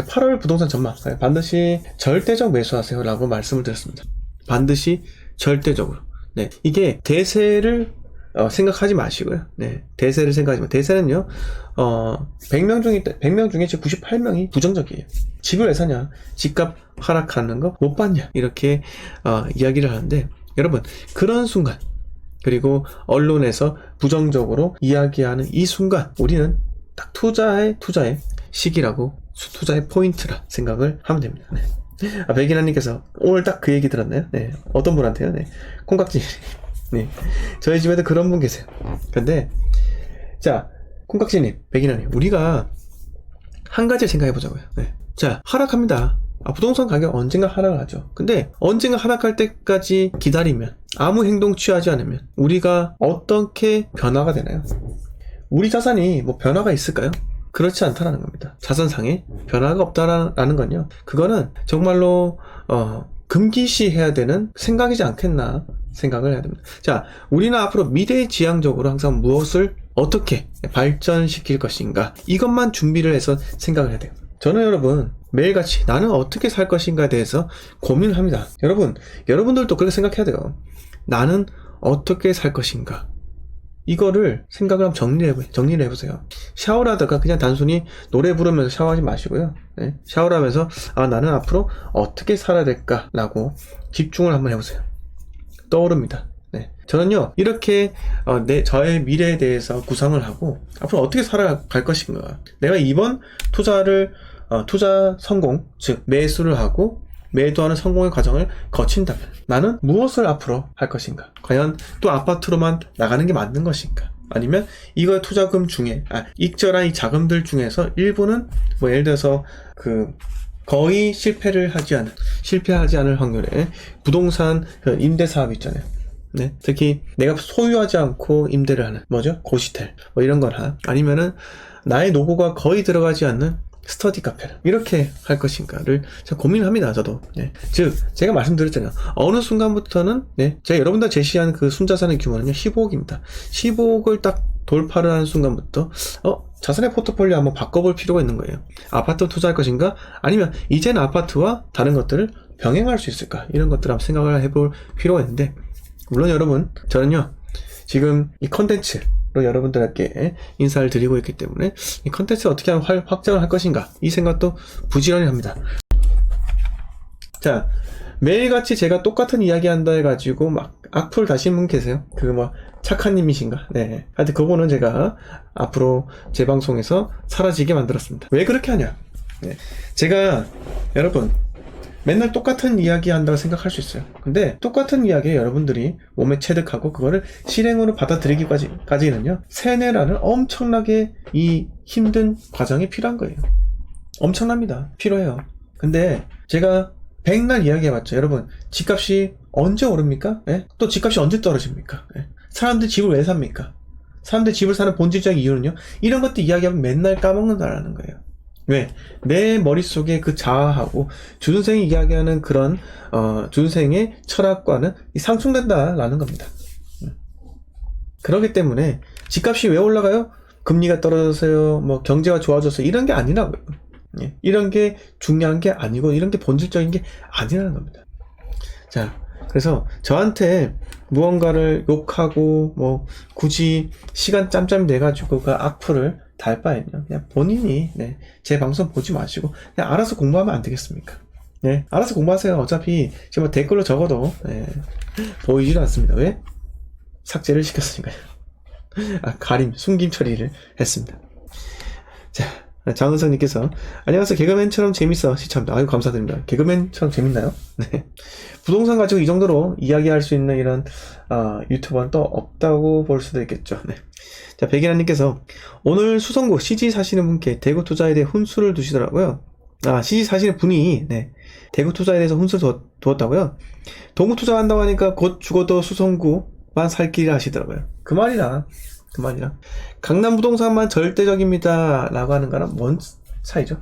8월 부동산 전망 반드시 절대적 매수하세요 라고 말씀을 드렸습니다. 반드시 절대적으로. 네, 이게 대세를 생각하지 마시고요. 네, 대세를 생각하지 마. 대세는요, 100명 중에 지금 98명이 부정적이에요. 집을 왜 사냐? 집값 하락하는 거 못 봤냐? 이렇게 이야기를 하는데, 여러분, 그런 순간, 그리고 언론에서 부정적으로 이야기하는 이 순간, 우리는 딱 투자의 시기라고, 투자의 포인트라 생각을 하면 됩니다. 네. 백인아님께서 오늘 딱 그 얘기 들었나요? 네. 어떤 분한테요? 네. 콩깍지. 네. 저희 집에도 그런 분 계세요. 근데, 자, 콩깍지님, 백인아님, 우리가 한 가지를 생각해 보자고요. 네. 자, 하락합니다. 부동산 가격 언젠가 하락을 하죠. 근데 언젠가 하락할 때까지 기다리면, 아무 행동 취하지 않으면 우리가 어떻게 변화가 되나요? 우리 자산이 뭐 변화가 있을까요? 그렇지 않다라는 겁니다. 자산상에 변화가 없다라는 건요, 그거는 정말로 금기시 해야 되는 생각이지 않겠나 생각을 해야 됩니다. 자, 우리는 앞으로 미래지향적으로 항상 무엇을 어떻게 발전시킬 것인가, 이것만 준비를 해서 생각을 해야 돼요. 저는 여러분 매일같이 나는 어떻게 살 것인가에 대해서 고민을 합니다. 여러분들도 그렇게 생각해야 돼요. 나는 어떻게 살 것인가, 이거를 생각을 한번 정리를 해보세요. 샤워를 하다가 그냥 단순히 노래 부르면서 샤워하지 마시고요. 네? 샤워를 하면서 나는 앞으로 어떻게 살아야 될까 라고 집중을 한번 해보세요. 떠오릅니다. 네. 저는요, 이렇게 저의 미래에 대해서 구상을 하고 앞으로 어떻게 살아갈 것인가, 내가 이번 투자 성공, 즉 매수를 하고 매도하는 성공의 과정을 거친다면 나는 무엇을 앞으로 할 것인가? 과연 또 아파트로만 나가는 게 맞는 것인가? 아니면 이거 투자금 중에 익절한 이 자금들 중에서 일부는 뭐 예를 들어서 거의 실패하지 않을 확률의 부동산 임대 사업 있잖아요. 네, 특히 내가 소유하지 않고 임대를 하는 고시텔 뭐 이런 거나, 아니면은 나의 노고가 거의 들어가지 않는 스터디 카페를 이렇게 할 것인가를 제가 고민합니다. 저도. 네. 즉 제가 말씀드렸잖아요. 어느 순간부터는 제가 여러분들 제시한 그 순자산의 규모는요 15억입니다. 15억을 딱 돌파를 하는 순간부터 자산의 포트폴리오 한번 바꿔볼 필요가 있는 거예요. 아파트 투자할 것인가, 아니면 이제는 아파트와 다른 것들을 병행할 수 있을까, 이런 것들을 한번 생각을 해볼 필요가 있는데, 물론 여러분, 저는요 지금 이 컨텐츠로 여러분들에게 인사를 드리고 있기 때문에 이 컨텐츠를 어떻게 하면 확장을 할 것인가, 이 생각도 부지런히 합니다. 자, 매일같이 제가 똑같은 이야기 한다 해가지고 막 악플 다시는 분 계세요. 착한 님이신가? 네. 하여튼 그거는 제가 앞으로 제 방송에서 사라지게 만들었습니다. 왜 그렇게 하냐? 네. 제가 여러분 맨날 똑같은 이야기 한다고 생각할 수 있어요. 근데 똑같은 이야기에 여러분들이 몸에 체득하고 그거를 실행으로 받아들이기까지는요, 세뇌라는 엄청나게 이 힘든 과정이 필요한 거예요. 엄청납니다. 필요해요. 근데 제가 백날 이야기해봤죠. 여러분, 집값이 언제 오릅니까? 네? 또 집값이 언제 떨어집니까? 네? 사람들이 집을 왜 삽니까? 사람들이 집을 사는 본질적 이유는요, 이런 것도 이야기하면 맨날 까먹는다라는 거예요. 왜? 내 머릿속에 그 자아하고 주선생이 이야기하는 그런 주선생의 철학과는 상충된다라는 겁니다. 그렇기 때문에 집값이 왜 올라가요? 금리가 떨어져서요, 뭐 경제가 좋아져서, 이런 게 아니라고요. 이런 게 중요한 게 아니고, 이런 게 본질적인 게 아니라는 겁니다. 자, 그래서 저한테 무언가를 욕하고 뭐 굳이 시간 짬짬이 내가지고 그 악플을 달 바에는요, 그냥 본인이 제 방송 보지 마시고 그냥 알아서 공부하면 안 되겠습니까? 네, 알아서 공부하세요. 어차피 지금 댓글로 적어도 보이지도 않습니다. 왜? 삭제를 시켰으니까요. 숨김 처리를 했습니다. 자, 장은성님께서 안녕하세요. 개그맨처럼 재밌어 시청합니다. 아유, 감사드립니다. 개그맨처럼 재밌나요? 네. 부동산 가지고 이 정도로 이야기할 수 있는 이런 유튜버는 또 없다고 볼 수도 있겠죠. 네. 자, 백인아님께서 오늘 수성구 CG 사시는 분께 대구 투자에 대해 훈수를 두시더라고요. CG 사시는 분이 대구 투자에 대해서 훈수를 두었다고요. 동구 투자한다고 하니까 곧 죽어도 수성구만 살 길이라 하시더라고요. 그 말이랑 강남 부동산만 절대적입니다 라고 하는 거랑 뭔 차이죠?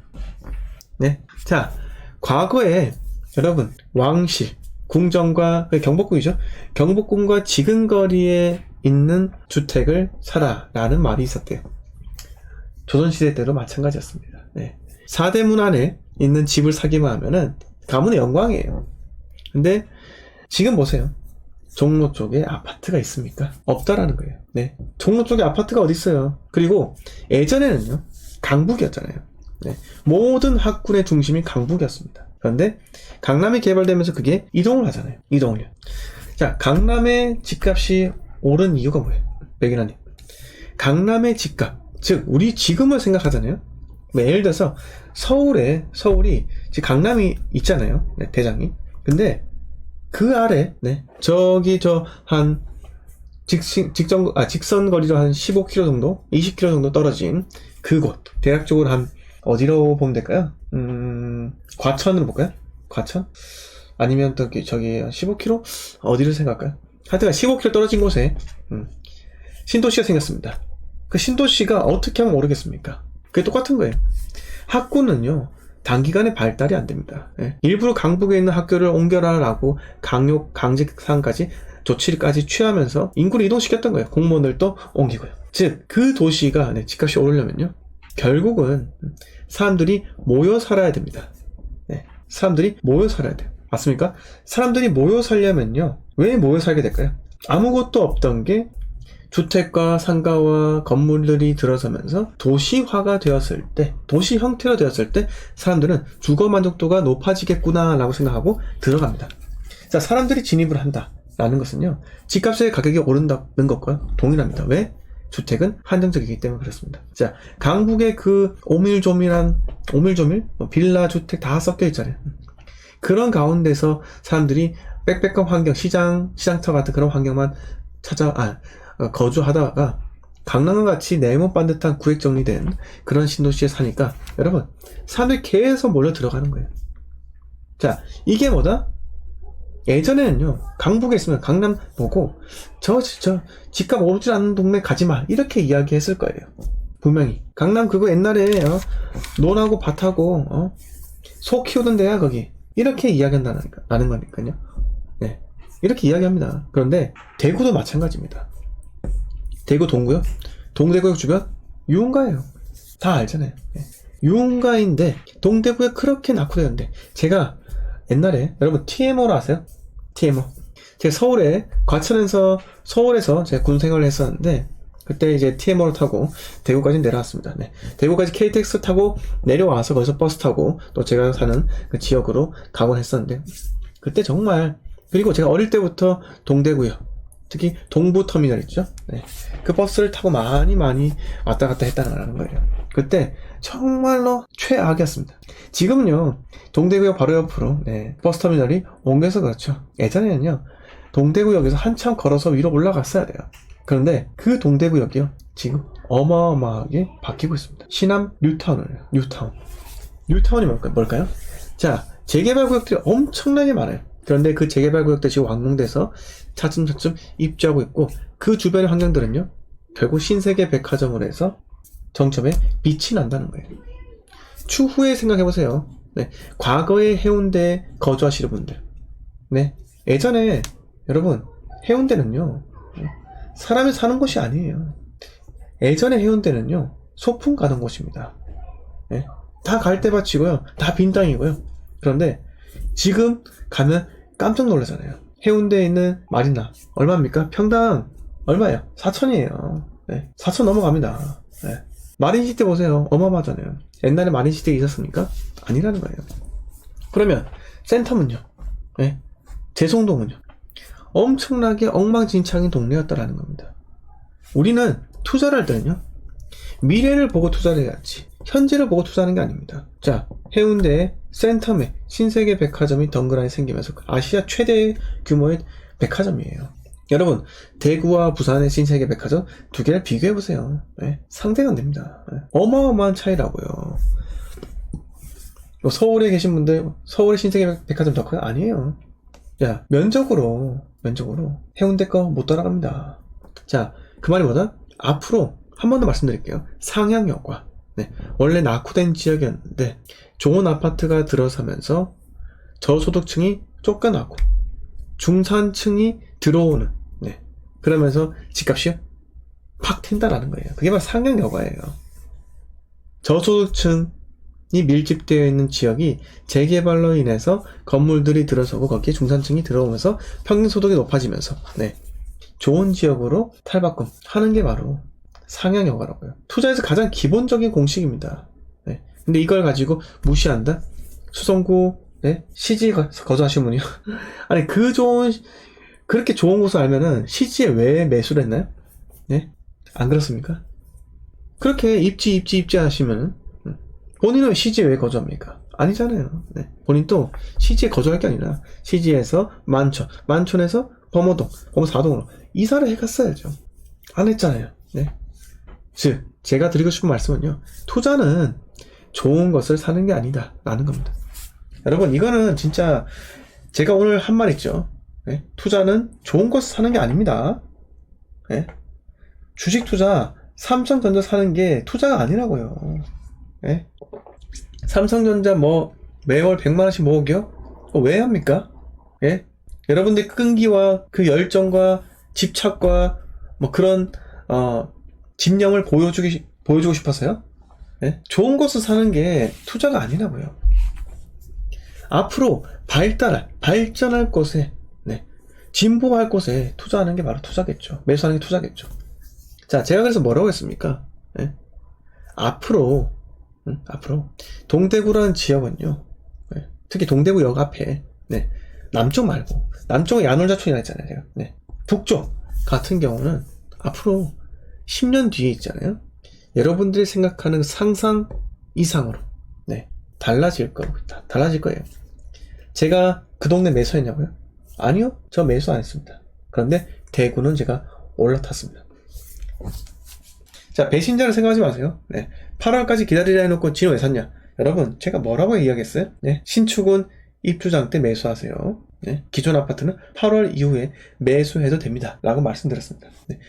네. 자, 과거에 여러분 왕실, 궁정과 경복궁이죠. 경복궁과 지근거리에 있는 주택을 사라 라는 말이 있었대요. 조선시대 때도 마찬가지였습니다. 네. 사대문 안에 있는 집을 사기만 하면은 가문의 영광이에요. 근데 지금 보세요. 종로 쪽에 아파트가 있습니까? 없다라는 거예요. 네. 종로 쪽에 아파트가 어디 있어요? 그리고 예전에는요, 강북이었잖아요. 네. 모든 학군의 중심이 강북이었습니다. 그런데 강남이 개발되면서 그게 이동을 하잖아요. 이동을요. 자, 강남의 집값이 오른 이유가 뭐예요? 백인환님. 강남의 집값, 즉 우리 지금을 생각하잖아요. 예를 들어서 서울이 지금 강남이 있잖아요. 네, 대장이. 근데 그 아래, 네, 저기 한 직선 거리로 한 15km 정도, 20km 정도 떨어진 그곳, 대략적으로 한 어디로 보면 될까요? 과천으로 볼까요? 과천? 아니면 저기 15km? 어디를 생각할까요? 하여튼 15km 떨어진 곳에 신도시가 생겼습니다. 그 신도시가 어떻게 하면 오르겠습니까? 그게 똑같은 거예요. 학군은요, 단기간에 발달이 안 됩니다. 예. 일부러 강북에 있는 학교를 옮겨라라고 강직상까지 조치까지 취하면서 인구를 이동시켰던 거예요. 공무원들도 옮기고요. 즉, 그 도시가 집값이 오르려면요, 결국은 사람들이 모여 살아야 됩니다. 네. 사람들이 모여 살아야 돼요. 맞습니까? 사람들이 모여 살려면요, 왜 모여 살게 될까요? 아무것도 없던 게 주택과 상가와 건물들이 들어서면서 도시화가 되었을 때, 도시 형태로 되었을 때 사람들은 주거 만족도가 높아지겠구나 라고 생각하고 들어갑니다. 자, 사람들이 진입을 한다라는 것은요, 집값의 가격이 오른다는 것과 동일합니다. 왜? 주택은 한정적이기 때문에 그렇습니다. 자, 강북의 그 오밀조밀, 빌라 주택 다 섞여 있잖아요. 그런 가운데서 사람들이 빽빽한 환경, 시장터 같은 그런 환경만 거주하다가 강남과 같이 네모 반듯한 구획 정리된 그런 신도시에 사니까 여러분, 사람들이 계속 몰려 들어가는 거예요. 자, 이게 뭐다? 예전에는요, 강북에 있으면 강남 보고 저 집값 오르지 않는 동네 가지마 이렇게 이야기했을 거예요. 분명히 강남 그거 옛날에 논하고 밭하고 소 키우던 데야 거기, 이렇게 이야기한다는 거니까요. 네, 이렇게 이야기합니다. 그런데 대구도 마찬가지입니다. 대구 동구요? 동대구역 주변 유흥가예요. 다 알잖아요. 네. 유흥가인데 동대구에 그렇게 낙후되었는데, 제가 옛날에 여러분 TMO로 아세요? TMO. 제가 서울에서 제가 군 생활을 했었는데, 그때 이제 TMO를 타고 대구까지 내려왔습니다. 네. 대구까지 KTX 타고 내려와서 거기서 버스 타고 또 제가 사는 그 지역으로 가곤 했었는데, 그때 정말, 그리고 제가 어릴 때부터 동대구요, 특히 동부터미널 있죠? 네. 그 버스를 타고 많이 왔다 갔다 했다는 거예요. 그때 정말로 최악이었습니다. 지금은요, 동대구역 바로 옆으로 버스터미널이 옮겨서 그렇죠. 예전에는요, 동대구역에서 한참 걸어서 위로 올라갔어야 돼요. 그런데 그 동대구역이요, 지금 어마어마하게 바뀌고 있습니다. 시남 뉴타운이 뭘까요? 자, 재개발 구역들이 엄청나게 많아요. 그런데 그 재개발 구역들 지금 완공돼서 차츰차츰 입주하고 있고, 그 주변의 환경들은요, 결국 신세계 백화점으로 해서 정점에 빛이 난다는 거예요. 추후에 생각해보세요. 네, 과거에 해운대에 거주하시는 분들, 네, 예전에 여러분 해운대는요, 사람이 사는 곳이 아니에요. 예전에 해운대는요, 소풍 가는 곳입니다. 네, 다 갈대밭이고요, 다 빈 땅이고요. 그런데 지금 가면 깜짝 놀라잖아요. 해운대에 있는 마리나 얼마입니까? 평당 얼마예요? 4천이에요. 네, 4천 넘어갑니다. 네. 마린시티 보세요. 어마어마하잖아요. 옛날에 마린시티에 있었습니까? 아니라는 거예요. 그러면 센텀은요? 네. 재송동은요? 엄청나게 엉망진창인 동네였다라는 겁니다. 우리는 투자를 할 때는요, 미래를 보고 투자를 해야지 현재를 보고 투자하는 게 아닙니다. 자, 해운대에 센텀에 신세계 백화점이 덩그러니 생기면서 아시아 최대 규모의 백화점이에요. 여러분, 대구와 부산의 신세계 백화점 두 개를 비교해보세요. 네, 상대가 안 됩니다. 네, 어마어마한 차이라고요. 서울에 계신 분들, 서울의 신세계 백화점 더 커요? 아니에요. 자, 면적으로 해운대 거 못 따라갑니다. 자, 그 말이 뭐다? 앞으로 한 번 더 말씀드릴게요. 상향역과, 네, 원래 낙후된 지역이었는데 좋은 아파트가 들어서면서 저소득층이 쫓겨나고 중산층이 들어오는, 네, 그러면서 집값이 팍 튄다라는 거예요. 그게 바로 상향여가예요. 저소득층 이 밀집되어 있는 지역이 재개발로 인해서 건물들이 들어서고 거기에 중산층이 들어오면서 평균 소득이 높아지면서 네, 좋은 지역으로 탈바꿈하는 게 바로 상향 효과라고요. 투자에서 가장 기본적인 공식입니다. 네, 근데 이걸 가지고 무시한다? 수성구 네, 시지 거주하신 분이요. 아니 그렇게 좋은 곳을 알면은 시지에 왜 매수를 했나요? 네, 안 그렇습니까? 그렇게 입지 하시면은 본인은 시지에 왜 거주합니까? 아니잖아요. 네. 본인도 시지에 거주할 게 아니라 시지에서 만촌에서 범어동, 범어사동으로 이사를 해갔어야죠. 안 했잖아요. 네. 즉 제가 드리고 싶은 말씀은요, 투자는 좋은 것을 사는 게 아니다 라는 겁니다. 여러분, 이거는 진짜 제가 오늘 한 말 있죠. 네. 투자는 좋은 것을 사는 게 아닙니다. 네. 주식 투자, 삼성전자 사는 게 투자가 아니라고요. 네. 삼성전자 매월 100만원씩 모으기요? 왜 합니까? 예? 여러분들 끈기와 그 열정과 집착과 그런 집념을 보여주고 싶어서요? 예? 좋은 것을 사는 게 투자가 아니라고요. 앞으로 발전할 곳에, 네, 진보할 곳에 투자하는 게 바로 투자겠죠. 매수하는 게 투자겠죠. 자, 제가 그래서 뭐라고 했습니까? 예? 앞으로 동대구라는 지역은요, 네, 특히 동대구역 앞에, 네, 남쪽 말고, 남쪽은 야놀자촌이라 했잖아요, 제가. 네, 북쪽 같은 경우는 앞으로 10년 뒤에 있잖아요. 여러분들이 생각하는 상상 이상으로, 네, 달라질 거예요. 제가 그 동네 매수했냐고요? 아니요, 저 매수 안 했습니다. 그런데 대구는 제가 올라탔습니다. 자, 배신자를 생각하지 마세요. 네. 8월까지 기다리라 해놓고 지금 왜 샀냐? 여러분, 제가 뭐라고 이야기했어요? 네. 신축은 입주장 때 매수하세요. 네. 기존 아파트는 8월 이후에 매수해도 됩니다. 라고 말씀드렸습니다. 네.